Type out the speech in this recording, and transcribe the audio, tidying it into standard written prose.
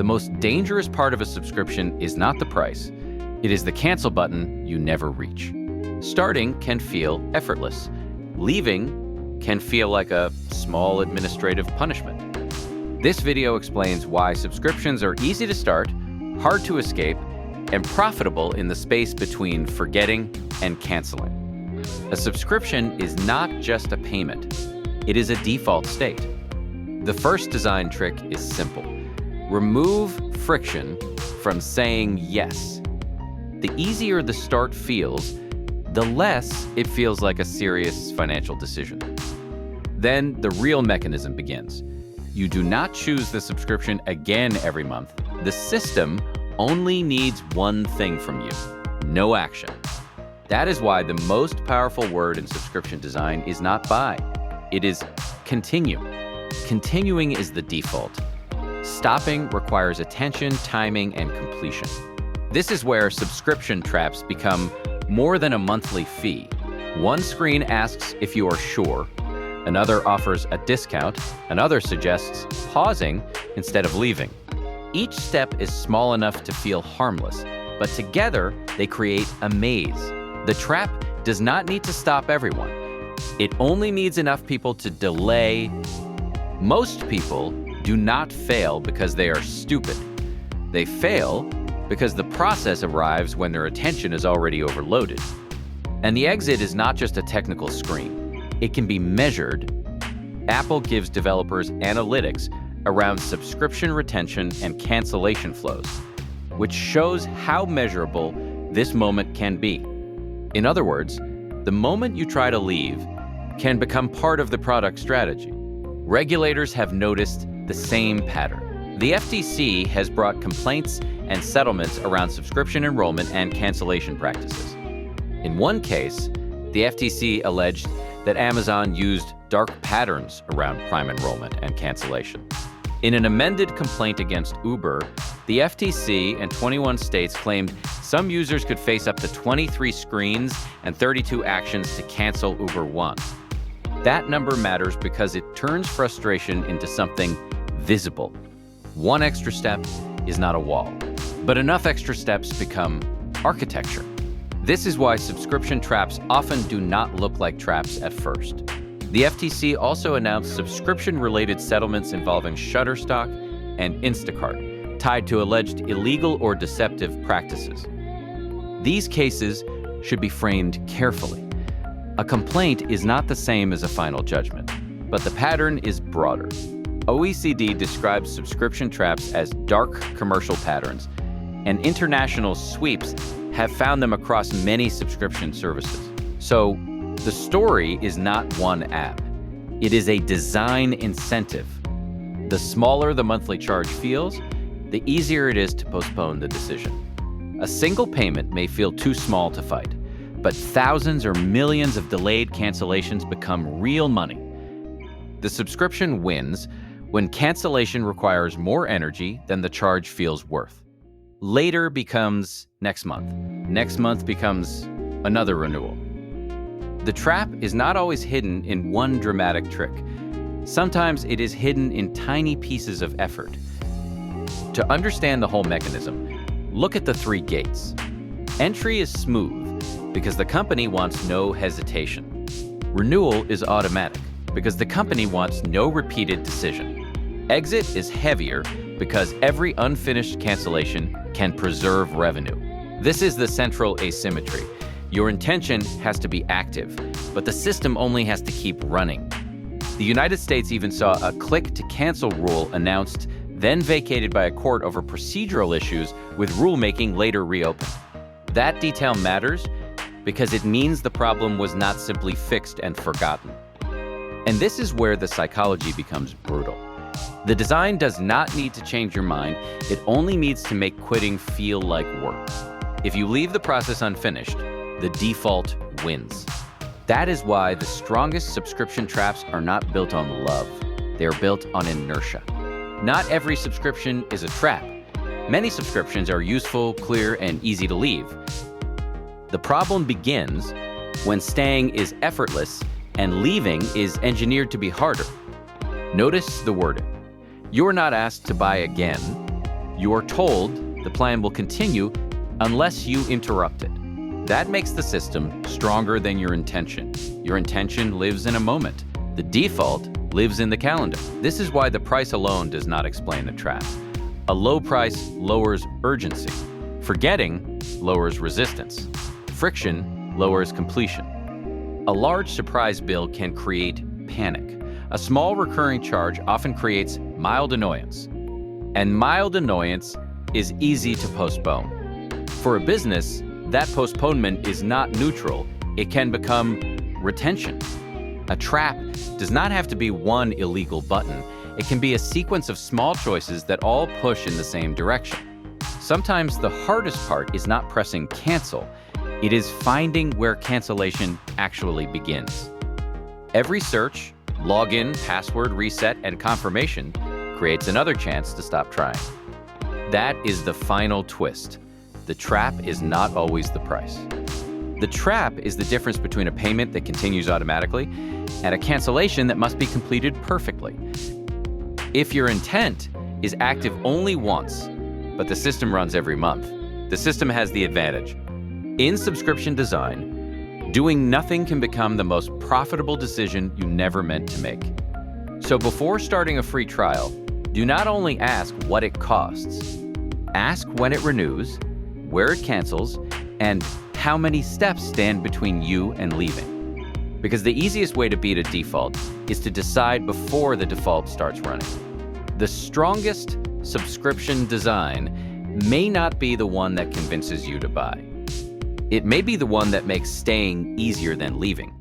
The most dangerous part of a subscription is not the price. It is the cancel button you never reach. Starting can feel effortless. Leaving can feel like a small administrative punishment. This video explains why subscriptions are easy to start, hard to escape, and profitable in the space between forgetting and canceling. A subscription is not just a payment. It is a default state. The first design trick is simple. Remove friction from saying yes. The easier the start feels, the less it feels like a serious financial decision. Then the real mechanism begins. You do not choose the subscription again every month. The system only needs one thing from you: no action. That is why the most powerful word in subscription design is not buy. It is continue. Continuing is the default. Stopping requires attention, timing, and completion. This is where subscription traps become more than a monthly fee. One screen asks if you are sure, another offers a discount, another suggests pausing instead of leaving. Each step is small enough to feel harmless, but together they create a maze. The trap does not need to stop everyone. It only needs enough people to delay. Most people do not fail because they are stupid. They fail because the process arrives when their attention is already overloaded. And the exit is not just a technical screen. It can be measured. Apple gives developers analytics around subscription retention and cancellation flows, which shows how measurable this moment can be. In other words, the moment you try to leave can become part of the product strategy. Regulators have noticed the same pattern. The FTC has brought complaints and settlements around subscription enrollment and cancellation practices. In one case, the FTC alleged that Amazon used dark patterns around Prime enrollment and cancellation. In an amended complaint against Uber, the FTC and 21 states claimed some users could face up to 23 screens and 32 actions to cancel Uber One. That number matters because it turns frustration into something visible. One extra step is not a wall, but enough extra steps become architecture. This is why subscription traps often do not look like traps at first. The FTC also announced subscription-related settlements involving Shutterstock and Instacart, tied to alleged illegal or deceptive practices. These cases should be framed carefully. A complaint is not the same as a final judgment, but the pattern is broader. OECD describes subscription traps as dark commercial patterns, and international sweeps have found them across many subscription services. So, the story is not one app. It is a design incentive. The smaller the monthly charge feels, the easier it is to postpone the decision. A single payment may feel too small to fight, but thousands or millions of delayed cancellations become real money. The subscription wins when cancellation requires more energy than the charge feels worth. Later becomes next month. Next month becomes another renewal. The trap is not always hidden in one dramatic trick. Sometimes it is hidden in tiny pieces of effort. To understand the whole mechanism, look at the 3 gates. Entry is smooth because the company wants no hesitation. Renewal is automatic because the company wants no repeated decision. Exit is heavier because every unfinished cancellation can preserve revenue. This is the central asymmetry. Your intention has to be active, but the system only has to keep running. The United States even saw a click-to-cancel rule announced, then vacated by a court over procedural issues, with rulemaking later reopened. That detail matters because it means the problem was not simply fixed and forgotten. And this is where the psychology becomes brutal. The design does not need to change your mind, it only needs to make quitting feel like work. If you leave the process unfinished, the default wins. That is why the strongest subscription traps are not built on love. They are built on inertia. Not every subscription is a trap. Many subscriptions are useful, clear, and easy to leave. The problem begins when staying is effortless and leaving is engineered to be harder. Notice the wording. You're not asked to buy again. You're told the plan will continue unless you interrupt it. That makes the system stronger than your intention. Your intention lives in a moment. The default lives in the calendar. This is why the price alone does not explain the trap. A low price lowers urgency. Forgetting lowers resistance. Friction lowers completion. A large surprise bill can create panic. A small recurring charge often creates mild annoyance. And mild annoyance is easy to postpone. For a business, that postponement is not neutral. It can become retention. A trap does not have to be one illegal button. It can be a sequence of small choices that all push in the same direction. Sometimes the hardest part is not pressing cancel. It is finding where cancellation actually begins. Every search, login, password reset, and confirmation creates another chance to stop trying. That is the final twist. The trap is not always the price. The trap is the difference between a payment that continues automatically and a cancellation that must be completed perfectly. If your intent is active only once, but the system runs every month, the system has the advantage. In subscription design, doing nothing can become the most profitable decision you never meant to make. So before starting a free trial, do not only ask what it costs, ask when it renews, where it cancels, and how many steps stand between you and leaving. Because the easiest way to beat a default is to decide before the default starts running. The strongest subscription design may not be the one that convinces you to buy. It may be the one that makes staying easier than leaving.